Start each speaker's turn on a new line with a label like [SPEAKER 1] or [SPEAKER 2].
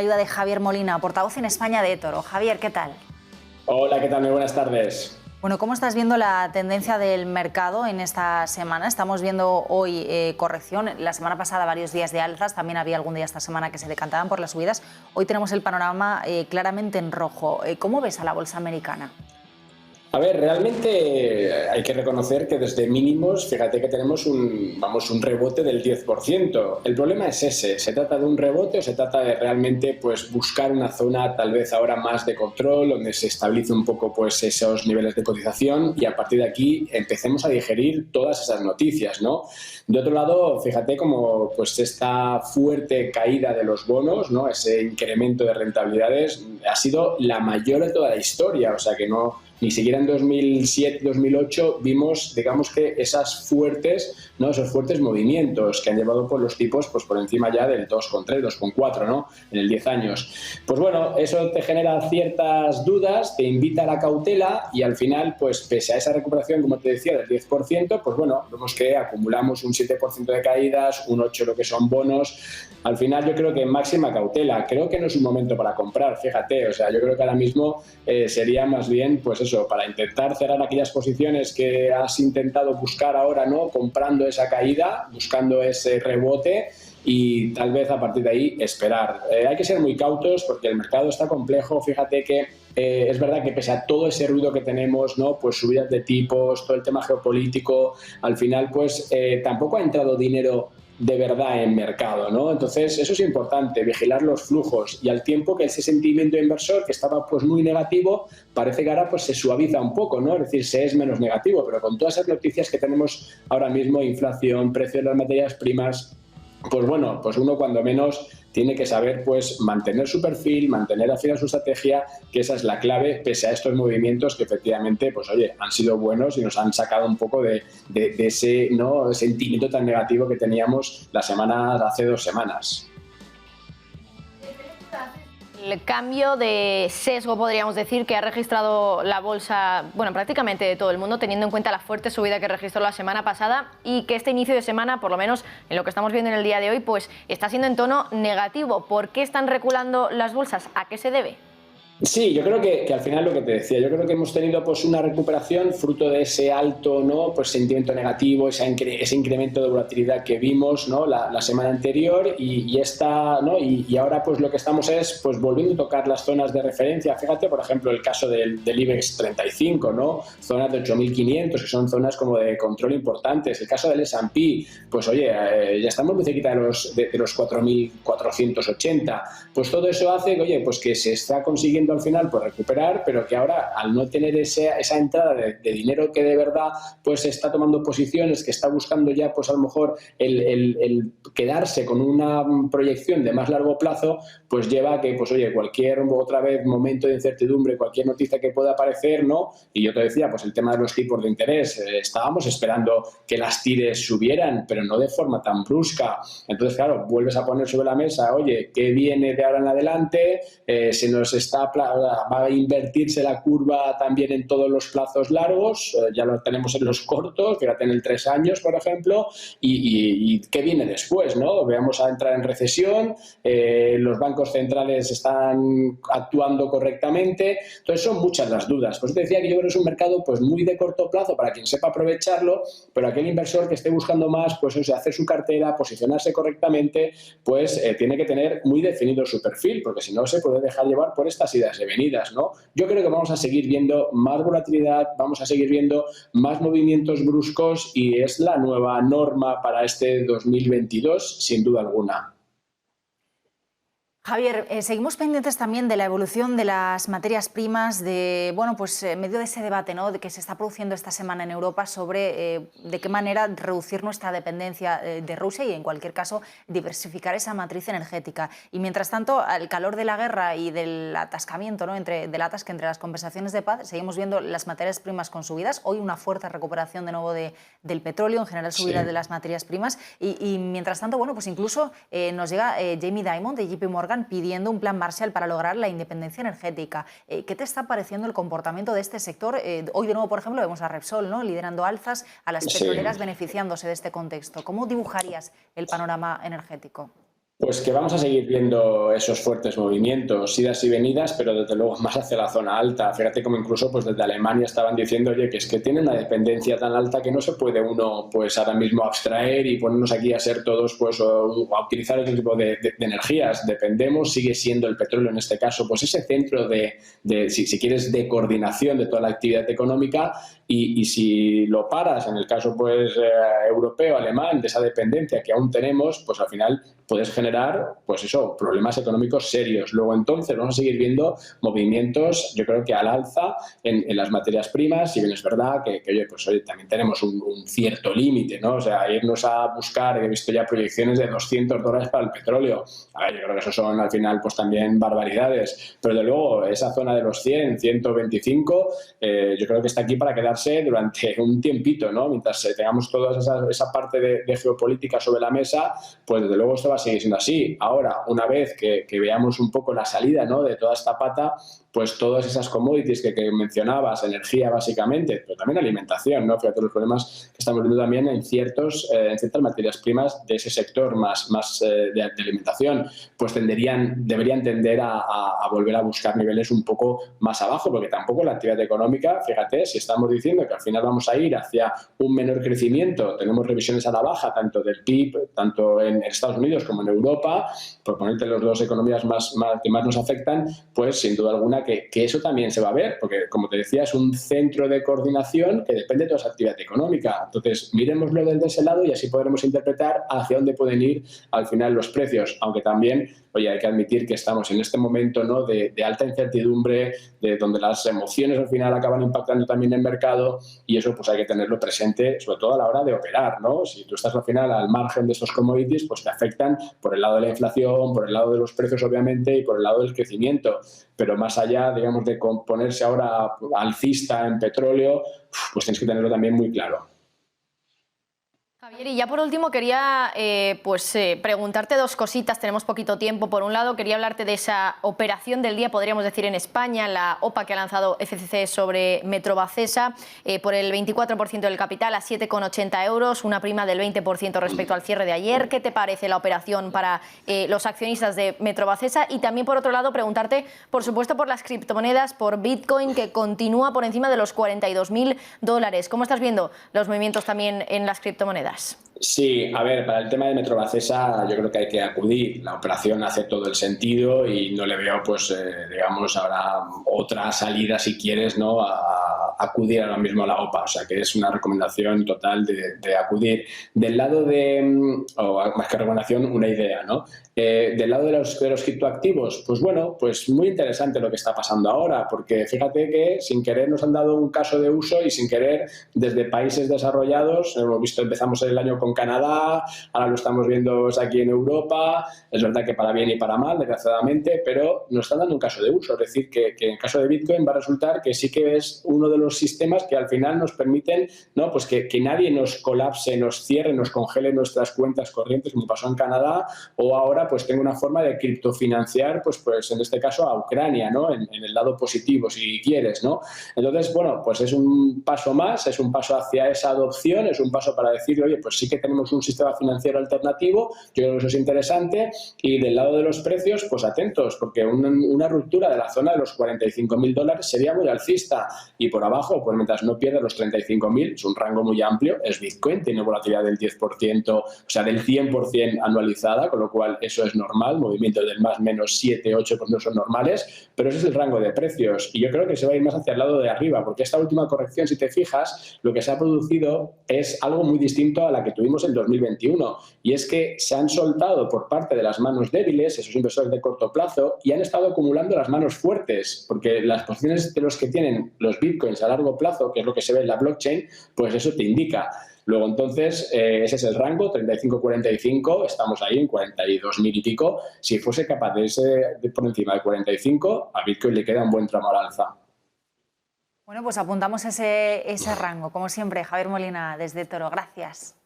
[SPEAKER 1] Ayuda de Javier Molina, portavoz en España de eToro. Javier, ¿qué tal?
[SPEAKER 2] Hola, ¿qué tal? Muy buenas tardes.
[SPEAKER 1] Bueno, ¿cómo estás viendo la tendencia del mercado en esta semana? Estamos viendo hoy corrección. La semana pasada varios días de alzas, también había algún día esta semana que se decantaban por las subidas. Hoy tenemos el panorama claramente en rojo. ¿Cómo ves a la bolsa americana?
[SPEAKER 2] A ver, realmente hay que reconocer que desde mínimos, fíjate que tenemos un rebote del 10%. El problema es ese, ¿se trata de un rebote o se trata de realmente pues, buscar una zona tal vez ahora más de control, donde se estabilice un poco pues, esos niveles de cotización y a partir de aquí empecemos a digerir todas esas noticias, ¿no? De otro lado, fíjate como pues, esta fuerte caída de los bonos, ¿no? Ese incremento de rentabilidades ha sido la mayor de toda la historia, o sea que no... Ni siquiera en 2007-2008 vimos, digamos que esos fuertes movimientos que han llevado por los tipos pues por encima ya del 2,3, 2,4, ¿no? En el 10 años. Pues bueno, eso te genera ciertas dudas, te invita a la cautela y al final, pues pese a esa recuperación, como te decía, del 10%, pues bueno, vemos que acumulamos un 7% de caídas, un 8% lo que son bonos. Al final yo creo que máxima cautela. Creo que no es un momento para comprar, fíjate, o sea, yo creo que ahora mismo sería más bien, pues eso, para intentar cerrar aquellas posiciones que has intentado buscar ahora, ¿no? Comprando esa caída, buscando ese rebote y tal vez a partir de ahí esperar. Hay que ser muy cautos porque el mercado está complejo. Fíjate que es verdad que pese a todo ese ruido que tenemos, ¿no? Pues subidas de tipos, todo el tema geopolítico, al final pues tampoco ha entrado dinero de verdad en mercado, ¿no? Entonces eso es importante, vigilar los flujos y al tiempo que ese sentimiento inversor que estaba pues muy negativo parece que ahora pues se suaviza un poco, ¿no? Es decir, se es menos negativo, pero con todas esas noticias que tenemos ahora mismo, inflación, precios de las materias primas, pues bueno, pues uno cuando menos tiene que saber pues mantener su perfil, mantener afina su estrategia, que esa es la clave pese a estos movimientos que efectivamente pues oye, han sido buenos y nos han sacado un poco de ese ¿no? sentimiento tan negativo que teníamos hace 2 semanas.
[SPEAKER 3] El cambio de sesgo, podríamos decir, que ha registrado la bolsa, bueno, prácticamente de todo el mundo, teniendo en cuenta la fuerte subida que registró la semana pasada y que este inicio de semana, por lo menos en lo que estamos viendo en el día de hoy, pues está siendo en tono negativo. ¿Por qué están reculando las bolsas? ¿A qué se debe?
[SPEAKER 2] Sí, yo creo que al final lo que te decía, yo creo que hemos tenido pues una recuperación fruto de ese alto, ¿no? Pues sentimiento negativo, ese incremento de volatilidad que vimos, ¿no? La semana anterior y esta, ¿no? Y ahora pues lo que estamos es pues volviendo a tocar las zonas de referencia. Fíjate, por ejemplo, el caso del IBEX 35, ¿no? Zonas de 8.500, que son zonas como de control importantes. El caso del S&P, pues oye, ya estamos muy cerquita de los 4.480. Pues todo eso hace que, oye, pues que se está consiguiendo al final por recuperar, pero que ahora al no tener esa entrada de dinero que de verdad pues está tomando posiciones, que está buscando ya pues a lo mejor el quedarse con una proyección de más largo plazo, pues lleva a que pues oye, cualquier otra vez momento de incertidumbre, cualquier noticia que pueda aparecer, ¿no? Y yo te decía, pues el tema de los tipos de interés, estábamos esperando que las tires subieran, pero no de forma tan brusca. Entonces, claro, vuelves a poner sobre la mesa, oye, ¿qué viene de ahora en adelante? Se nos está va a invertirse la curva también en todos los plazos largos, ya lo tenemos en los cortos, fíjate en el 3 años, por ejemplo, y ¿qué viene después, no? Vamos a entrar en recesión, los bancos centrales están actuando correctamente, entonces son muchas las dudas. Pues te decía que yo creo que es un mercado pues muy de corto plazo para quien sepa aprovecharlo, pero aquel inversor que esté buscando más, pues o sea, hacer su cartera, posicionarse correctamente, pues tiene que tener muy definido su perfil, porque si no se puede dejar llevar por estas idas y venidas, ¿no? Yo creo que vamos a seguir viendo más volatilidad, vamos a seguir viendo más movimientos bruscos y es la nueva norma para este 2022, sin duda alguna.
[SPEAKER 1] Javier, seguimos pendientes también de la evolución de las materias primas, bueno, pues en medio de ese debate, ¿no? De que se está produciendo esta semana en Europa sobre de qué manera reducir nuestra dependencia de Rusia y, en cualquier caso, diversificar esa matriz energética. Y mientras tanto, al calor de la guerra y del atascamiento, ¿no? Del atasque entre las conversaciones de paz, seguimos viendo las materias primas con subidas. Hoy una fuerte recuperación de nuevo del petróleo, en general subida de las materias primas. Y mientras tanto, bueno, pues incluso nos llega Jamie Dimon de JP Morgan pidiendo un plan Marshall para lograr la independencia energética. ¿Qué te está pareciendo el comportamiento de este sector? Hoy de nuevo, por ejemplo, vemos a Repsol, ¿no? Liderando alzas, a las petroleras beneficiándose de este contexto. ¿Cómo dibujarías el panorama energético?
[SPEAKER 2] Pues que vamos a seguir viendo esos fuertes movimientos, idas y venidas, pero desde luego más hacia la zona alta. Fíjate como incluso pues desde Alemania estaban diciendo, oye, que es que tiene una dependencia tan alta que no se puede uno pues ahora mismo abstraer y ponernos aquí a ser todos pues o a utilizar otro tipo de energías. Dependemos, sigue siendo el petróleo en este caso, pues ese centro si quieres, de coordinación de toda la actividad económica. Y si lo paras, en el caso pues europeo, alemán, de esa dependencia que aún tenemos, pues al final puedes generar, pues eso, problemas económicos serios. Luego entonces vamos a seguir viendo movimientos, yo creo que al alza en las materias primas, si bien es verdad que oye, pues oye, también tenemos un cierto límite, ¿no? O sea, irnos a buscar, he visto ya proyecciones de $200 para el petróleo. A ver, yo creo que eso son al final pues también barbaridades, pero de luego esa zona de los 100, 125, yo creo que está aquí para quedarse durante un tiempito, ¿no? Mientras tengamos toda esa parte de geopolítica sobre la mesa, pues desde luego esto va a seguir siendo así. Ahora, una vez que veamos un poco la salida, ¿no?, de toda esta pata, pues todas esas commodities que mencionabas, energía básicamente, pero también alimentación, ¿no? Fíjate los problemas que estamos viendo también en ciertas materias primas de ese sector más de alimentación, pues deberían tender a volver a buscar niveles un poco más abajo, porque tampoco la actividad económica, fíjate, si estamos diciendo que al final vamos a ir hacia un menor crecimiento, tenemos revisiones a la baja tanto del PIB, tanto en Estados Unidos como en Europa, por ponerte las dos economías que más nos afectan, pues sin duda alguna que eso también se va a ver, porque como te decía, es un centro de coordinación que depende de toda esa actividad económica. Entonces, miremoslo desde ese lado y así podremos interpretar hacia dónde pueden ir al final los precios, aunque también, oye, hay que admitir que estamos en este momento, ¿no?, de alta incertidumbre, de donde las emociones al final acaban impactando también en el mercado, y eso pues hay que tenerlo presente, sobre todo a la hora de operar, ¿no? Si tú estás al final al margen de estos commodities, pues te afectan por el lado de la inflación, por el lado de los precios obviamente y por el lado del crecimiento, pero más allá, digamos, de ponerse ahora alcista en petróleo, pues tienes que tenerlo también muy claro.
[SPEAKER 3] Javier, y ya por último quería preguntarte dos cositas, tenemos poquito tiempo. Por un lado, quería hablarte de esa operación del día, podríamos decir, en España, la OPA que ha lanzado FCC sobre Metrovacesa, por el 24% del capital a 7,80 euros, una prima del 20% respecto al cierre de ayer. ¿Qué te parece la operación para los accionistas de Metrovacesa? Y también, por otro lado, preguntarte, por supuesto, por las criptomonedas, por Bitcoin, que continúa por encima de los $42.000. ¿Cómo estás viendo los movimientos también en las criptomonedas?
[SPEAKER 2] Sí, a ver, para el tema de Metrovacesa yo creo que hay que acudir. La operación hace todo el sentido y no le veo, pues, digamos, ahora otra salida, si quieres, ¿no?, a acudir ahora mismo a la OPA. O sea, que es una recomendación total de acudir. Del lado o más que recomendación, una idea, ¿no? Del lado de los criptoactivos, pues bueno, pues muy interesante lo que está pasando ahora, porque fíjate que sin querer nos han dado un caso de uso y sin querer desde países desarrollados, hemos visto, empezamos el año con Canadá, ahora lo estamos viendo aquí en Europa, es verdad que para bien y para mal, desgraciadamente, pero nos están dando un caso de uso, es decir, que en el caso de Bitcoin va a resultar que sí que es uno de los sistemas que al final nos permiten, ¿no?, pues que nadie nos colapse, nos cierre, nos congele nuestras cuentas corrientes, como pasó en Canadá, o ahora pues tengo una forma de criptofinanciar, pues en este caso a Ucrania, ¿no?, en el lado positivo, si quieres, ¿no? Entonces, bueno, pues es un paso más, es un paso hacia esa adopción, es un paso para decir, oye, pues sí que tenemos un sistema financiero alternativo, yo creo que eso es interesante, y del lado de los precios, pues atentos, porque una ruptura de la zona de los $45.000 sería muy alcista, y por abajo, pues mientras no pierda los 35.000, es un rango muy amplio, es Bitcoin, tiene volatilidad del 10%, o sea, del 100% anualizada, con lo cual eso es normal, movimientos del más menos 7, 8% son normales, pero ese es el rango de precios, y yo creo que se va a ir más hacia el lado de arriba, porque esta última corrección, si te fijas, lo que se ha producido es algo muy distinto a la que tuvimos en 2021, y es que se han soltado por parte de las manos débiles, esos inversores de corto plazo, y han estado acumulando las manos fuertes, porque las posiciones de los que tienen los bitcoins a largo plazo, que es lo que se ve en la blockchain, pues eso te indica. Luego, entonces, ese es el rango, 35-45, estamos ahí en 42.000 y pico. Si fuese capaz de irse por encima de 45, a Bitcoin le queda un buen tramo al alza.
[SPEAKER 1] Bueno, pues apuntamos ese rango. Como siempre, Javier Molina, desde Toro. Gracias.